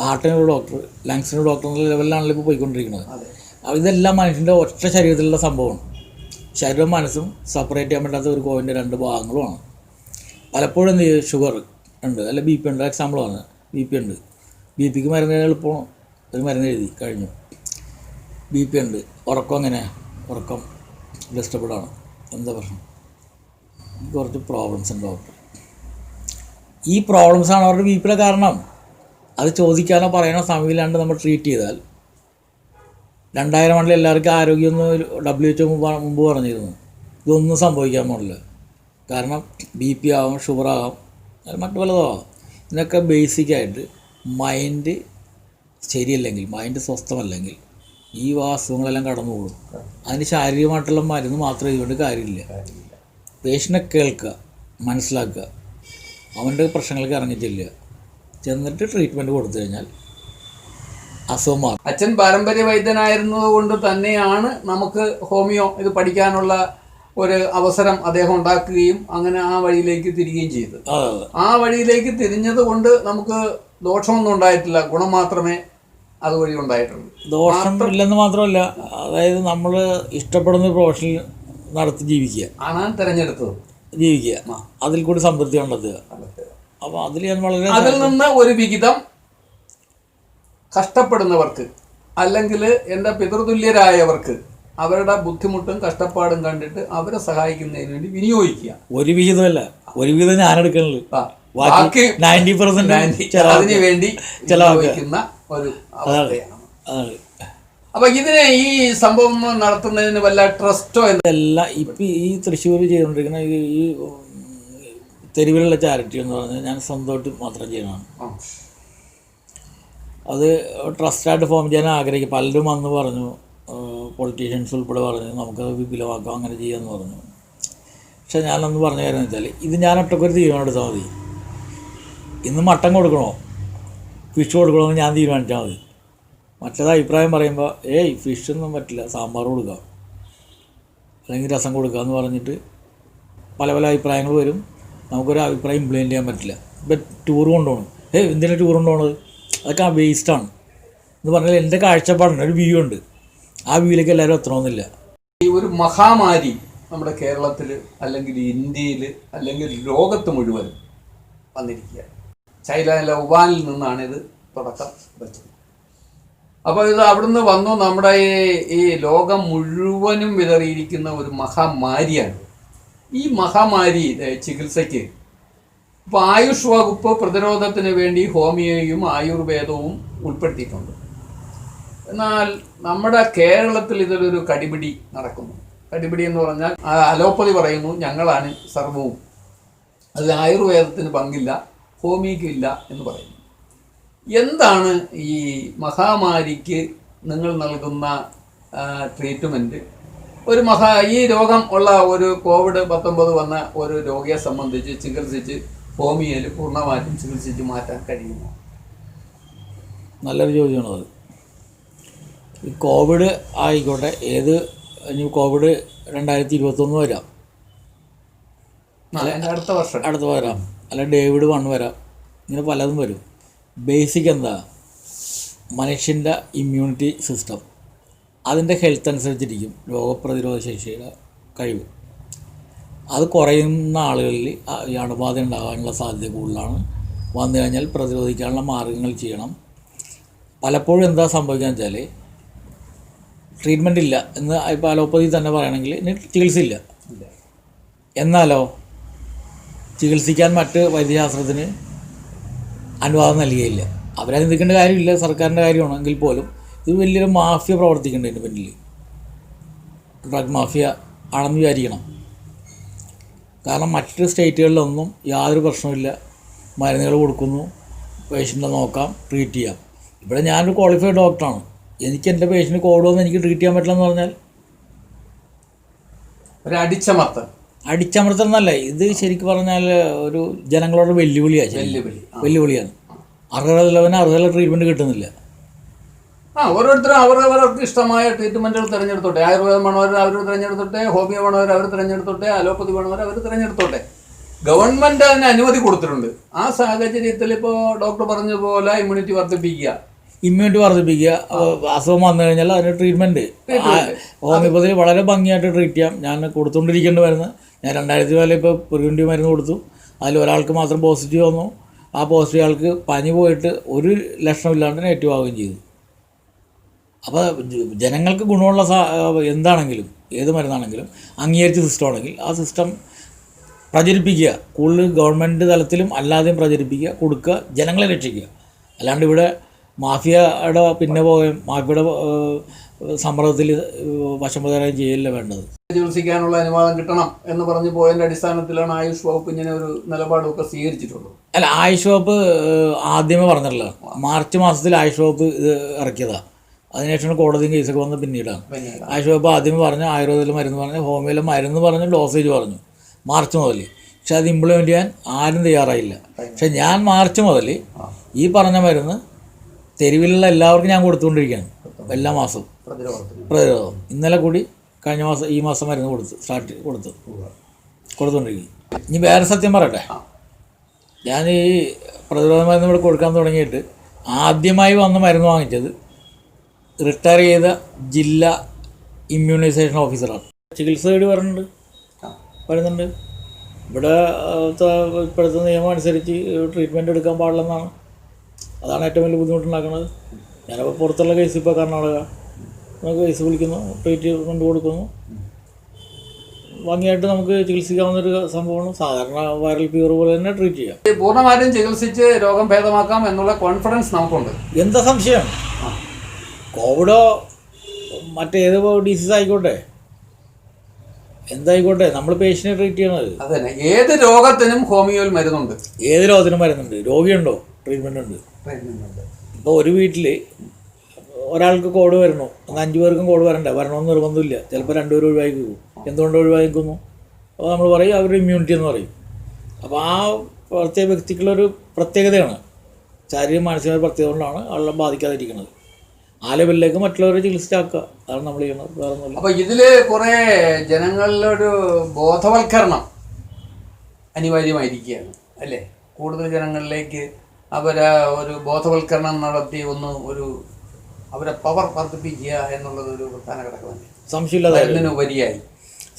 ഹാർട്ടിനൊരു ഡോക്ടർ, ലങ്സിനൊരു ഡോക്ടർ എന്നുള്ള ലെവലിലാണല്ലോ ഇപ്പോൾ പോയിക്കൊണ്ടിരിക്കുന്നത്. ഇതെല്ലാം മനുഷ്യൻ്റെ ഒറ്റ ശരീരത്തിലുള്ള സംഭവമാണ്. ശരീരവും മനസ്സും സെപ്പറേറ്റ് ചെയ്യാൻ പറ്റാത്ത ഒരു കോയിൻ്റെ 2 ഭാഗങ്ങളുമാണ്. പലപ്പോഴും എന്ത് ചെയ്യും, ഷുഗർ ഉണ്ട്, അല്ല ബി പി ഉണ്ട്. എക്സാമ്പിളാണ്, ബി പി ഉണ്ട്. ബി പിക്ക് മരുന്ന് എളുപ്പം ഒരു മരുന്ന് എഴുതി കഴിഞ്ഞു. ബി പി ഉണ്ട്. ഉറക്കം എങ്ങനെ, ഉറക്കം ഡിസ്റ്റർബഡാണ്. എന്താ പ്രശ്നം? കുറച്ച് പ്രോബ്ലംസ് ഉണ്ട് ഡോക്ടർ. ഈ പ്രോബ്ലംസാണ് അവരുടെ ബി പിയുടെ കാരണം. അത് ചോദിക്കാനോ പറയാനോ സമയമില്ലാണ്ട് നമ്മൾ ട്രീറ്റ് ചെയ്താൽ 2000 ആണ്ടിൽ എല്ലാവർക്കും ആരോഗ്യമൊന്നും WHO മുമ്പ് പറഞ്ഞിരുന്നു, ഇതൊന്നും സംഭവിക്കാൻ പാടില്ല. കാരണം ബി പി ആവാം, ഷുഗർ ആവാം, മറ്റു പലതും ആവാം. ഇതിനൊക്കെ ബേസിക്കായിട്ട് മൈൻഡ് ശരിയല്ലെങ്കിൽ, മൈൻഡ് സ്വസ്ഥമല്ലെങ്കിൽ ഈ അസുഖങ്ങളെല്ലാം കടന്നു പോകും. അതിന് ശാരീരികമായിട്ടുള്ള മരുന്ന് മാത്രം ഇതുകൊണ്ട് കാര്യമില്ല. പേഷ്യനെ കേൾക്കുക, മനസ്സിലാക്കുക, അവൻ്റെ പ്രശ്നങ്ങൾക്ക് ഇറങ്ങിച്ചില്ല, ചെന്നിട്ട് ട്രീറ്റ്മെൻറ്റ് കൊടുത്തു കഴിഞ്ഞാൽ അസുഖം മാറും. അച്ഛൻ പാരമ്പര്യ വൈദ്യനായിരുന്നത് കൊണ്ട് തന്നെയാണ് നമുക്ക് ഹോമിയോ ഇത് പഠിക്കാനുള്ള ഒരു അവസരം അദ്ദേഹം ഉണ്ടാക്കുകയും അങ്ങനെ ആ വഴിയിലേക്ക് തിരികുകയും ചെയ്തത്. ആ വഴിയിലേക്ക് തിരിഞ്ഞത് കൊണ്ട് നമുക്ക് ദോഷമൊന്നും ഉണ്ടായിട്ടില്ല, ഗുണം മാത്രമേ അതുവഴി ഉണ്ടായിട്ടുള്ളൂ. ദോഷം ഇല്ലെന്ന് മാത്രമല്ല, അതായത് നമ്മൾ ഇഷ്ടപ്പെടുന്ന പ്രൊഫഷനിൽ നടത്തി ജീവിക്കുക ആണ് തിരഞ്ഞെടുത്തത്, ജീവിക്കുക, അതിൽ കൂടി സംതൃപ്തി കണ്ടെത്തുക. അപ്പോൾ അതിൽ ഞാൻ വളരെ അതിൽ നിന്ന് ഒരു വിഹിതം കഷ്ടപ്പെടുന്നവർക്ക് അല്ലെങ്കിൽ എൻ്റെ പിതൃതുല്യരായവർക്ക് അവരുടെ ബുദ്ധിമുട്ടും കഷ്ടപ്പാടും കണ്ടിട്ട് അവരെ സഹായിക്കുന്നതിന് വേണ്ടി വിനിയോഗിക്കുക. ഒരു വിഹിതമല്ല, ഒരു വിഹിതം ഞാനെടുക്കണുള്ളൂ, ബാക്കി 90% അതിന് വേണ്ടി ചെലവഴിക്കുന്ന ഒരു അവസ്ഥയാണ്. അപ്പൊ ഇതിനെ ഈ സംഭവം നടത്തുന്നതിന് വല്ല ട്രസ്റ്റോ എല്ലാം ഇപ്പം ഈ തൃശ്ശൂർ ചെയ്തുകൊണ്ടിരിക്കുന്ന ഈ തെരുവിലുള്ള ചാരിറ്റി എന്ന് പറഞ്ഞാൽ ഞാൻ സ്വന്തമായിട്ട് മാത്രം ചെയ്യണമാണ്. അത് ട്രസ്റ്റായിട്ട് ഫോം ചെയ്യാൻ ആഗ്രഹിക്കും. പലരും വന്ന് പറഞ്ഞു, പൊളിറ്റീഷ്യൻസ് ഉൾപ്പെടെ പറഞ്ഞു നമുക്കത് വിപുലമാക്കാം, അങ്ങനെ ചെയ്യാമെന്ന് പറഞ്ഞു. പക്ഷെ ഞാനൊന്ന് പറഞ്ഞു തരാമെന്ന് വെച്ചാൽ, ഇത് ഞാൻ ഒറ്റക്കൊരു തീരുമാനം എടുത്താൽ മതി. ഇന്ന് മട്ടൻ കൊടുക്കണോ ഫിഷ് കൊടുക്കണോ എന്ന് ഞാൻ തീരുമാനിച്ചാൽ മതി. മറ്റേത് അഭിപ്രായം പറയുമ്പോൾ ഫിഷൊന്നും പറ്റില്ല, സാമ്പാർ കൊടുക്കാം അല്ലെങ്കിൽ രസം കൊടുക്കുക എന്ന് പറഞ്ഞിട്ട് പല പല അഭിപ്രായങ്ങൾ വരും. നമുക്കൊരു അഭിപ്രായം ഇംപ്ലിമെൻറ്റ് ചെയ്യാൻ പറ്റില്ല. ഇപ്പം ടൂർ കൊണ്ടുപോകണം, എന്തിനാണ് ടൂർ കൊണ്ടുപോകണത്, അതൊക്കെ വേസ്റ്റാണ് എന്ന് പറഞ്ഞാൽ എൻ്റെ കാഴ്ചപ്പാടുണ്ട്, ഒരു വ്യൂ ഉണ്ട്. ആ വ്യൂയിലേക്ക് എല്ലാവരും എത്തണമെന്നില്ല. ഈ ഒരു മഹാമാരി നമ്മുടെ കേരളത്തിൽ അല്ലെങ്കിൽ ഇന്ത്യയിൽ അല്ലെങ്കിൽ ലോകത്ത് മുഴുവൻ വന്നിരിക്കുക. ചൈനയിലെ വുഹാനിൽ നിന്നാണ് ഇത് തുടക്കം വെച്ചത്. അപ്പോൾ ഇത് അവിടുന്ന് വന്നു നമ്മുടെ ഈ ലോകം മുഴുവനും വിതറിയിരിക്കുന്ന ഒരു മഹാമാരിയാണ്. ഈ മഹാമാരി ചികിത്സയ്ക്ക് ഇപ്പോൾ ആയുഷ് വകുപ്പ് പ്രതിരോധത്തിന് വേണ്ടി ഹോമിയോയും ആയുർവേദവും ഉൾപ്പെടുത്തിയിട്ടുണ്ട്. എന്നാൽ നമ്മുടെ കേരളത്തിൽ ഇതിലൊരു കടിപിടി നടക്കുന്നു. കടിപിടി എന്ന് പറഞ്ഞാൽ അലോപ്പതി പറയുന്നു ഞങ്ങളാണ് സർവവും, അതിൽ ആയുർവേദത്തിന് പങ്കില്ല, ഹോമിയോയ്ക്ക് ഇല്ല എന്ന് പറയുന്നു. എന്താണ് ഈ മഹാമാരിക്ക് നിങ്ങൾ നൽകുന്ന ട്രീറ്റ്മെൻറ്റ്? ഈ രോഗം ഉള്ള ഒരു COVID-19 വന്ന ഒരു രോഗിയെ സംബന്ധിച്ച് ചികിത്സിച്ച് ഹോമിയോയിൽ പൂർണ്ണമായിട്ടും ചികിത്സിച്ച് മാറ്റാൻ കഴിയുമോ? നല്ലൊരു ചോദ്യമാണത്. ഈ കോവിഡ് ആയിക്കോട്ടെ, ഏത് ഇനി കോവിഡ് 2021 വരാം, അടുത്ത വർഷം വരാം, അല്ല ഡേവിഡ് 1 വരാം, ഇങ്ങനെ പലതും വരും. ബേസിക് എന്താ? മനുഷ്യൻ്റെ ഇമ്മ്യൂണിറ്റി സിസ്റ്റം, അതിൻ്റെ ഹെൽത്ത് അനുസരിച്ചിരിക്കും രോഗപ്രതിരോധ ശേഷിയുടെ കഴിവ്. അത് കുറയുന്ന ആളുകളിൽ ഈ അണുബാധ ഉണ്ടാകാനുള്ള സാധ്യത കൂടുതലാണ്. വന്നു കഴിഞ്ഞാൽ പ്രതിരോധിക്കാനുള്ള മാർഗ്ഗങ്ങൾ ചെയ്യണം. പലപ്പോഴും എന്താ സംഭവിക്കുക വെച്ചാൽ, ട്രീറ്റ്മെൻറ്റ് ഇല്ല എന്ന് ഇപ്പോൾ അലോപ്പതി തന്നെ പറയണമെങ്കിൽ ചികിത്സയില്ല. എന്നാലോ ചികിത്സിക്കാൻ മറ്റ് വൈദ്യശാസ്ത്രത്തിന് അനുവാദം നൽകുകയില്ല. അവരത് നിൽക്കേണ്ട കാര്യമില്ല, സർക്കാരിൻ്റെ കാര്യമാണെങ്കിൽ പോലും ഇത് വലിയൊരു മാഫിയ പ്രവർത്തിക്കേണ്ട ഇതിൻ്റെ പിന്നിൽ, ഡ്രഗ് മാഫിയ ആണെന്ന് വിചാരിക്കണം. കാരണം മറ്റ് സ്റ്റേറ്റുകളിലൊന്നും യാതൊരു പ്രശ്നമില്ല, മരുന്നുകൾ കൊടുക്കുന്നു, പേഷ്യൻറ്റിനെ നോക്കാം, ട്രീറ്റ് ചെയ്യാം. ഇവിടെ ഞാനൊരു ക്വാളിഫൈഡ് ഡോക്ടറാണ്, എനിക്ക് എൻ്റെ പേഷ്യൻറ്റ് കോവിഡ് വന്ന് എനിക്ക് ട്രീറ്റ് ചെയ്യാൻ പറ്റില്ല എന്ന് പറഞ്ഞാൽ ഒരു അടിച്ചമർത്തൽ എന്നല്ല, ഇത് ശരിക്കും പറഞ്ഞാൽ ഒരു ജനങ്ങളോട് വെല്ലുവിളിയാണ്. അർഹതയുള്ള ട്രീറ്റ്മെൻറ്റ് കിട്ടുന്നില്ല. ഓരോരുത്തരും അവരവർക്ക് ഇഷ്ടമായ ട്രീറ്റ്മെൻറ്റുകൾ തിരഞ്ഞെടുത്തോട്ടെ. ആയുർവേദം വേണവർ അവർ തിരഞ്ഞെടുത്തോട്ടെ, ഹോമിയോ വേണവർ അവർ തിരഞ്ഞെടുത്തോട്ടെ, അലോപ്പതി വേണവർ അവർ തിരഞ്ഞെടുത്തോട്ടെ. ഗവൺമെൻറ് അതിന് അനുമതി കൊടുത്തിട്ടുണ്ട്. ആ സാഹചര്യത്തിൽ ഇപ്പോൾ ഡോക്ടർ പറഞ്ഞ പോലെ ഇമ്മ്യൂണിറ്റി വർദ്ധിപ്പിക്കുക, അസുഖം വന്നു കഴിഞ്ഞാൽ അതിന് ട്രീറ്റ്മെൻറ്റ് ഹോമിയോപ്പതിയിൽ വളരെ ഭംഗിയായിട്ട് ട്രീറ്റ് ചെയ്യാം. ഞാൻ കൊടുത്തുകൊണ്ടിരിക്കേണ്ടി മരുന്ന്, ഞാൻ 2004 ഇപ്പോൾ പ്രിവെൻറ്റീവ് മരുന്ന് കൊടുത്തു. അതിൽ ഒരാൾക്ക് മാത്രം പോസിറ്റീവ് വന്നു. ആ പോസിറ്റീവ് ആൾക്ക് പനി പോയിട്ട് ഒരു ലക്ഷണമില്ലാണ്ട് നെഗറ്റീവ് ആവുകയും ചെയ്തു. അപ്പോൾ ജനങ്ങൾക്ക് ഗുണമുള്ള എന്താണെങ്കിലും ഏത് മരുന്നാണെങ്കിലും അംഗീകരിച്ച സിസ്റ്റമാണെങ്കിൽ ആ സിസ്റ്റം പ്രചരിപ്പിക്കുക, കൂടുതൽ ഗവൺമെൻറ് തലത്തിലും അല്ലാതെയും പ്രചരിപ്പിക്കുക, കൊടുക്കുക, ജനങ്ങളെ രക്ഷിക്കുക. അല്ലാണ്ട് ഇവിടെ മാഫിയയുടെ മാഫിയയുടെ സമ്മർദ്ദത്തിൽ വശംവദാനം ചെയ്യല്ല വേണ്ടത്. ചികിത്സിക്കാനുള്ള അനുവാദം കിട്ടണം എന്ന് പറഞ്ഞു പോയതിൻ്റെ അടിസ്ഥാനത്തിലാണ് ആയുഷ് വകുപ്പ് ഇങ്ങനെ ഒരു നിലപാടൊക്കെ സ്വീകരിച്ചിട്ടുള്ളത്. അല്ല, ആയുഷ് വകുപ്പ് ആദ്യമേ പറഞ്ഞല്ലോ, മാർച്ച് മാസത്തിൽ ആയുഷ് വകുപ്പ് ഇത് ഇറക്കിയതാണ്. അതിനുശേഷം കോടതിയും കേസൊക്കെ വന്ന് പിന്നീടാണ്. ആയുഷ് വകുപ്പ് ആദ്യമേ പറഞ്ഞ് ആയുർവേദത്തിൽ മരുന്ന് പറഞ്ഞു, ഹോമിയോയിൽ മരുന്ന് പറഞ്ഞു, ഡോസേജ് പറഞ്ഞു മാർച്ച് മുതൽ. പക്ഷെ അത് ഇംപ്ലിമെൻറ്റ് ചെയ്യാൻ ആരും തയ്യാറായില്ല. പക്ഷെ ഞാൻ മാർച്ച് മുതൽ ഈ പറഞ്ഞ മരുന്ന് തെരുവിലുള്ള എല്ലാവർക്കും ഞാൻ കൊടുത്തുകൊണ്ടിരിക്കുകയാണ്, എല്ലാ മാസവും പ്രതിരോധം. ഇന്നലെ കൂടി കഴിഞ്ഞ മാസം ഈ മാസം മരുന്ന് കൊടുത്തുകൊണ്ടിരിക്കും. ഇനി വേറെ സത്യം പറയട്ടെ, ഞാൻ ഈ പ്രതിരോധ മരുന്ന് ഇവിടെ കൊടുക്കാൻ തുടങ്ങിയിട്ട് ആദ്യമായി വന്ന് മരുന്ന് വാങ്ങിച്ചത് റിട്ടയർ ചെയ്ത ജില്ലാ ഇമ്മ്യൂണൈസേഷൻ ഓഫീസറാണ്. ചികിത്സ തേടി വരുന്നുണ്ട്. ഇവിടെ ഇപ്പോഴത്തെ നിയമം അനുസരിച്ച് ട്രീറ്റ്മെൻറ്റ് എടുക്കാൻ പാടില്ലെന്നാണ്. അതാണ് ഏറ്റവും വലിയ ബുദ്ധിമുട്ടുണ്ടാക്കുന്നത്. ഞാനിപ്പോൾ പുറത്തുള്ള കേസ് ഇപ്പോൾ കർണാടക, നമുക്ക് പൈസ വിളിക്കുന്നു, ട്രീറ്റ്മെൻറ്റ് കൊടുക്കുന്നു. ഭംഗിയായിട്ട് നമുക്ക് ചികിത്സിക്കാവുന്നൊരു സംഭവമാണ്. സാധാരണ വൈറൽ ഫീവർ പോലെ തന്നെ ട്രീറ്റ് ചെയ്യാം. പൂർണ്ണമായും ചികിത്സിച്ച് രോഗം ഭേദമാക്കാം എന്നുള്ള കോൺഫിഡൻസ് നമുക്കുണ്ട്. എന്താ സംശയം? കോവിഡോ മറ്റേത് ഡിസീസ് ആയിക്കോട്ടെ, എന്തായിക്കോട്ടെ, നമ്മൾ പേഷ്യനെ ട്രീറ്റ് ചെയ്യണത്. അതന്നെ, ഏത് രോഗത്തിനും ഹോമിയോയിൽ മരുന്നുണ്ട്. ഏത് രോഗത്തിനും മരുന്നുണ്ട്. രോഗിയുണ്ടോ? ട്രീറ്റ്മെൻ്റ് ഉണ്ട്. ഇപ്പോൾ ഒരു വീട്ടിൽ ഒരാൾക്ക് കോവിഡ് വരണോ, എന്നാൽ 5 പേർക്കും കോവിഡ് വരണമെന്ന് നിർബന്ധമില്ല. ചിലപ്പോൾ 2 പേർ ഒഴിവാക്കി പോകും. എന്തുകൊണ്ട് ഒഴിവാക്കുന്നു? അപ്പോൾ നമ്മൾ പറയും അവരുടെ ഇമ്മ്യൂണിറ്റി എന്ന് പറയും. അപ്പോൾ ആ പ്രത്യേക വ്യക്തിക്കുള്ളൊരു പ്രത്യേകതയാണ്, ശാരീരിക മാനസികമായ പ്രത്യേകത കൊണ്ടാണ് ആളെ ബാധിക്കാതിരിക്കുന്നത്. ആ ലെവലിലേക്ക് മറ്റുള്ളവരെ ചികിത്സിച്ചാക്കുക, അതാണ് നമ്മൾ ചെയ്യുന്നത്, വേറെ ഒന്നുമില്ല. അപ്പോൾ ഇതിൽ കുറേ ജനങ്ങളിലൊരു ബോധവൽക്കരണം അനിവാര്യമായിരിക്കുകയാണ് അല്ലേ? കൂടുതൽ ജനങ്ങളിലേക്ക് അവരെ ഒരു ബോധവൽക്കരണം നടത്തി അവരെ പവർ വർദ്ധിപ്പിക്കുക എന്നുള്ളത് ഒരു പ്രധാന ഘടകമല്ലേ? സംശയമില്ലാതെ ഉപരിയായി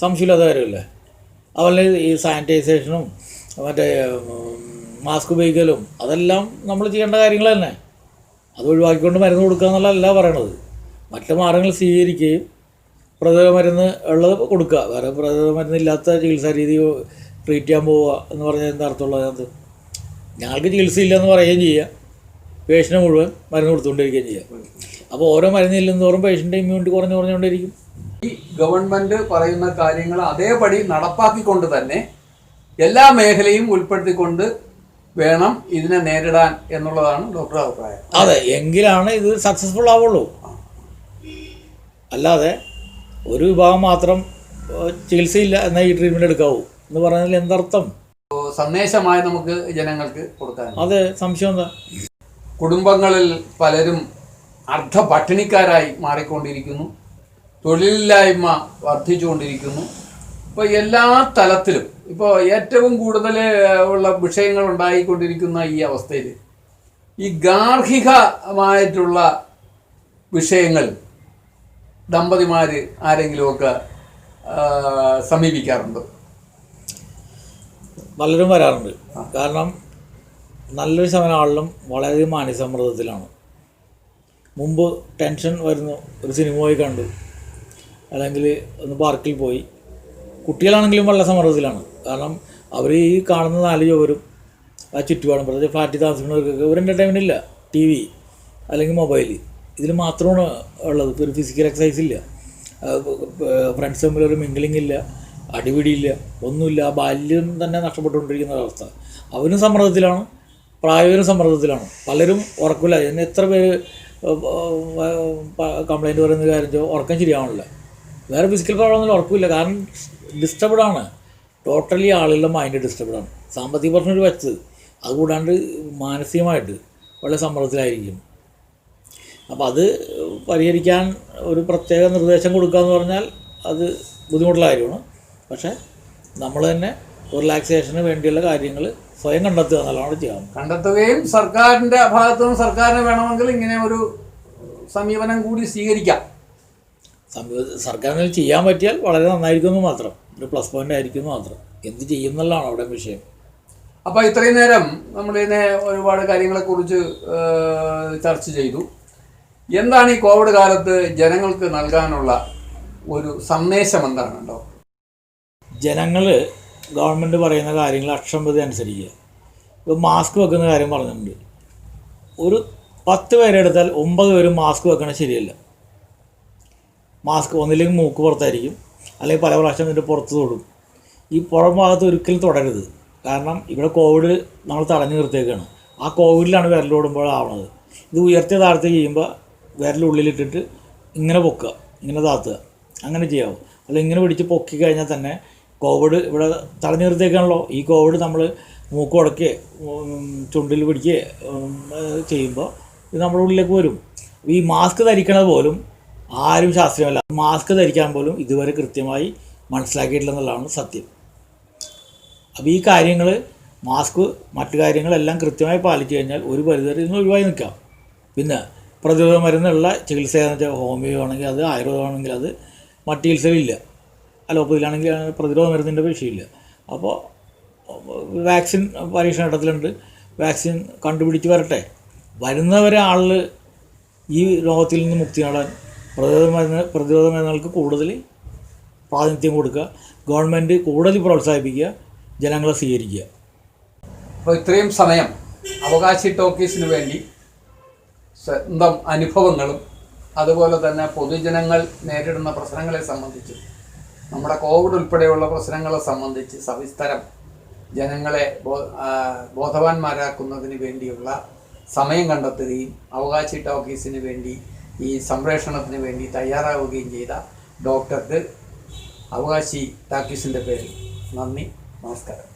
സംശയമില്ലാത്ത കാര്യമല്ലേ? അതുപോലെ ഈ സാനിറ്റൈസേഷനും മറ്റേ മാസ്ക് ഉപയോഗിക്കലും അതെല്ലാം നമ്മൾ ചെയ്യേണ്ട കാര്യങ്ങൾ തന്നെ. അത് ഒഴിവാക്കിക്കൊണ്ട് മരുന്ന് കൊടുക്കുക എന്നുള്ളതല്ല പറയണത്. മറ്റു മാർഗ്ഗങ്ങൾ സ്വീകരിക്കുകയും പ്രതിരോധ മരുന്ന് ഉള്ളത് കൊടുക്കുക. വേറെ പ്രതിരോധ മരുന്നില്ലാത്ത ചികിത്സാ രീതി ട്രീറ്റ് ചെയ്യാൻ പോവുക എന്ന് പറഞ്ഞാൽ എന്താ അർത്ഥമുള്ളത്? അത് ഞങ്ങൾക്ക് ചികിത്സയില്ല എന്ന് പറയുകയും ചെയ്യുക, പേഷ്യൻ്റ് മുഴുവൻ മരുന്ന് കൊടുത്തുകൊണ്ടിരിക്കുകയും ചെയ്യുക. അപ്പോൾ ഓരോ മരുന്നില്ലെന്ന് തോറും പേഷ്യൻ്റെ ഇമ്മ്യൂണിറ്റി കുറഞ്ഞുകൊണ്ടിരിക്കും. ഈ ഗവൺമെൻറ് പറയുന്ന കാര്യങ്ങൾ അതേപടി നടപ്പാക്കിക്കൊണ്ട് തന്നെ എല്ലാ മേഖലയും ഉൾപ്പെടുത്തിക്കൊണ്ട് വേണം ഇതിനെ നേരിടാൻ എന്നുള്ളതാണ് ഡോക്ടറുടെ അഭിപ്രായം. അതെ, എങ്കിലാണ് ഇത് സക്സസ്ഫുൾ ആവുള്ളൂ. അല്ലാതെ ഒരു വിഭാഗം മാത്രം ചികിത്സയില്ല എന്നാൽ ഈ ട്രീറ്റ്മെൻറ്റ് എടുക്കാവൂ എന്ന് പറഞ്ഞാൽ എന്തർത്ഥം? സന്ദേശമായി നമുക്ക് ജനങ്ങൾക്ക് കൊടുക്കാൻ. അതെ, സംശയം എന്താ? കുടുംബങ്ങളിൽ പലരും അർദ്ധ പട്ടിണിക്കാരായി മാറിക്കൊണ്ടിരിക്കുന്നു. തൊഴിലില്ലായ്മ വർദ്ധിച്ചുകൊണ്ടിരിക്കുന്നു. ഇപ്പോൾ എല്ലാ തലത്തിലും ഇപ്പോൾ ഏറ്റവും കൂടുതൽ ഉള്ള വിഷയങ്ങൾ ഉണ്ടായിക്കൊണ്ടിരിക്കുന്ന ഈ അവസ്ഥയിൽ ഈ ഗാർഹികമായിട്ടുള്ള വിഷയങ്ങൾ ദമ്പതിമാർ ആരെങ്കിലുമൊക്കെ സമീപിക്കാറുണ്ടോ? പലരും വരാറുണ്ട്. കാരണം നല്ലൊരു ശതമാനം ആളിലും വളരെയധികം മാനസികസമ്മർദ്ദത്തിലാണ്. മുമ്പ് ടെൻഷൻ വരുന്നു, ഒരു സിനിമ പോയി കണ്ടു, അല്ലെങ്കിൽ ഒന്ന് പാർക്കിൽ പോയി. കുട്ടികളാണെങ്കിലും വളരെ സമ്മർദ്ദത്തിലാണ്. കാരണം അവർ ഈ കാണുന്ന 4 ചുവരും ആ ചുറ്റുപാടും, പ്രത്യേകിച്ച് ഫ്ലാറ്റിൽ താമസിക്കുന്നവർക്കൊക്കെ ഒരു എൻ്റർടൈൻമെൻ്റ് ഇല്ല. TV അല്ലെങ്കിൽ മൊബൈൽ, ഇതിൽ മാത്രമാണ് ഉള്ളത്. ഒരു ഫിസിക്കൽ എക്സസൈസ് ഇല്ല, ഫ്രണ്ട്സ് തമ്മിലൊരു മിംഗ്ലിംഗ് ഇല്ല, അടിപിടിയില്ല, ഒന്നുമില്ല. ആ ബാല്യം തന്നെ നഷ്ടപ്പെട്ടുകൊണ്ടിരിക്കുന്ന ഒരവസ്ഥ. അവരും സമ്മർദ്ദത്തിലാണ്, പ്രായവരും സമ്മർദ്ദത്തിലാണ്. പലരും ഉറക്കില്ല. എന്നെ എത്ര പേര് കംപ്ലയിൻറ്റ് പറയുന്ന കാര്യം ഉറക്കം ശരിയാവണില്ല. വേറെ ഫിസിക്കൽ പ്രോബ്ലമൊന്നും ഉറക്കില്ല. കാരണം ഡിസ്റ്റർബ്ഡാണ്, ടോട്ടലി ആളുകളുടെ മൈൻഡ് ഡിസ്റ്റർബ്ഡാണ്. സാമ്പത്തിക പ്രശ്നം ഒരു വെച്ചത്, അതുകൂടാണ്ട് മാനസികമായിട്ട് വളരെ സമ്മർദ്ദത്തിലായിരിക്കും. അപ്പോൾ അത് പരിഹരിക്കാൻ ഒരു പ്രത്യേക നിർദ്ദേശം കൊടുക്കുക എന്ന് പറഞ്ഞാൽ അത് ബുദ്ധിമുട്ടുള്ള കാര്യമാണ്. പക്ഷേ നമ്മൾ തന്നെ റിലാക്സേഷന് വേണ്ടിയുള്ള കാര്യങ്ങൾ സ്വയം കണ്ടെത്തുക എന്നുള്ളതാണ് ചെയ്യാം. കണ്ടെത്തുകയും സർക്കാരിൻ്റെ ഭാഗത്തുനിന്ന് സർക്കാരിന് വേണമെങ്കിൽ ഇങ്ങനെ ഒരു സമീപനം കൂടി സ്വീകരിക്കാം. സർക്കാരിന് ചെയ്യാൻ പറ്റിയാൽ വളരെ നന്നായിരിക്കുമെന്ന് മാത്രം, ഒരു പ്ലസ് പോയിൻ്റ് ആയിരിക്കുമെന്ന് മാത്രം. എന്ത് ചെയ്യുന്നുള്ളതാണ് അവിടെ വിഷയം. അപ്പോൾ ഇത്രയും നേരം നമ്മളിതിനെ ഒരുപാട് കാര്യങ്ങളെക്കുറിച്ച് ചർച്ച ചെയ്തു. എന്താണ് ഈ കോവിഡ് കാലത്ത് ജനങ്ങൾക്ക് നൽകാനുള്ള ഒരു സന്ദേശം എന്താണുണ്ടോ? ജനങ്ങൾ ഗവൺമെൻറ് പറയുന്ന കാര്യങ്ങൾ അക്ഷരംപ്രതി അനുസരിക്കുക. ഇപ്പോൾ മാസ്ക് വെക്കുന്ന കാര്യം പറഞ്ഞിട്ടുണ്ട്. ഒരു 10 പേരെടുത്താൽ 9 പേരും മാസ്ക് വെക്കണത് ശരിയല്ല. മാസ്ക് ഒന്നില്ലെങ്കിൽ മൂക്ക് പുറത്തായിരിക്കും, അല്ലെങ്കിൽ പല പ്രാവശ്യം ഇതിൻ്റെ പുറത്ത് തൊടും. ഈ പുറം ഭാഗത്ത് ഒരിക്കലും തുടരുത്. കാരണം ഇവിടെ കോവിഡ് നമ്മൾ തടഞ്ഞു നിർത്തിയേക്കാണ്. ആ കോവിഡിലാണ് വിരലോടുമ്പോഴാവണത്. ഇത് ഉയർത്തിയ താഴ്ത്തി ചെയ്യുമ്പോൾ വിരലുള്ളിലിട്ടിട്ട് ഇങ്ങനെ പൊക്കുക, ഇങ്ങനെ താത്തുക, അങ്ങനെ ചെയ്യാവും. അല്ല ഇങ്ങനെ പിടിച്ച് പൊക്കി കഴിഞ്ഞാൽ തന്നെ കോവിഡ് ഇവിടെ തടഞ്ഞു നിർത്തിയേക്കാണല്ലോ. ഈ കോവിഡ് നമ്മൾ മൂക്ക് ഉടക്കുകയോ ചുണ്ടിൽ പിടിക്കുകയോ ചെയ്യുമ്പോൾ ഇത് നമ്മുടെ ഉള്ളിലേക്ക് വരും. ഈ മാസ്ക് ധരിക്കണത് പോലും ആരും ശാസ്ത്രീയമല്ല. മാസ്ക് ധരിക്കാൻ പോലും ഇതുവരെ കൃത്യമായി മനസ്സിലാക്കിയിട്ടില്ലെന്നുള്ളതാണ് സത്യം. അപ്പോൾ ഈ കാര്യങ്ങൾ, മാസ്ക് മറ്റു കാര്യങ്ങളെല്ലാം കൃത്യമായി പാലിച്ചു കഴിഞ്ഞാൽ ഒരു പരിധിവരെ ഇന്ന് ഒഴിവായി നിൽക്കാം. പിന്നെ പ്രതിരോധ മരുന്നുള്ള ചികിത്സ എന്ന് വെച്ചാൽ ഹോമിയോ ആണെങ്കിൽ അത്, ആയുർവേദമാണെങ്കിൽ അത്, മറ്റ് ചികിത്സകളില്ല. അലോപ്പതിയിലാണെങ്കിൽ പ്രതിരോധ മരുന്നിൻ്റെ വിഷയമില്ല. അപ്പോൾ വാക്സിൻ പരീക്ഷണ ഘട്ടത്തിലുണ്ട്. വാക്സിൻ കണ്ടുപിടിച്ച് വരട്ടെ. വരുന്നവരെ ആളിൽ ഈ രോഗത്തിൽ നിന്ന് മുക്തി നേടാൻ പ്രതിരോധ മരുന്നുകൾക്ക് കൂടുതൽ പ്രാതിനിധ്യം കൊടുക്കുക, ഗവൺമെൻറ് കൂടുതൽ പ്രോത്സാഹിപ്പിക്കുക, ജനങ്ങളെ സ്വീകരിക്കുക. അപ്പോൾ ഇത്രയും സമയം അവകാശി ടോക്കീസിന് വേണ്ടി സ്വന്തം അനുഭവങ്ങളും അതുപോലെ തന്നെ പൊതുജനങ്ങൾ നേരിടുന്ന പ്രശ്നങ്ങളെ സംബന്ധിച്ച്, നമ്മുടെ കോവിഡ് ഉൾപ്പെടെയുള്ള പ്രശ്നങ്ങളെ സംബന്ധിച്ച് സവിസ്തരം ജനങ്ങളെ ബോധവാന്മാരാക്കുന്നതിന് വേണ്ടിയുള്ള സമയം കണ്ടെത്തുകയും അവകാശി ടോക്കീസിന് വേണ്ടി ഈ സംപ്രേഷണത്തിന് വേണ്ടി തയ്യാറാവുകയും ചെയ്ത ഡോക്ടർക്ക് അവകാശി ടോക്കീസിൻ്റെ പേരിൽ നന്ദി, നമസ്കാരം.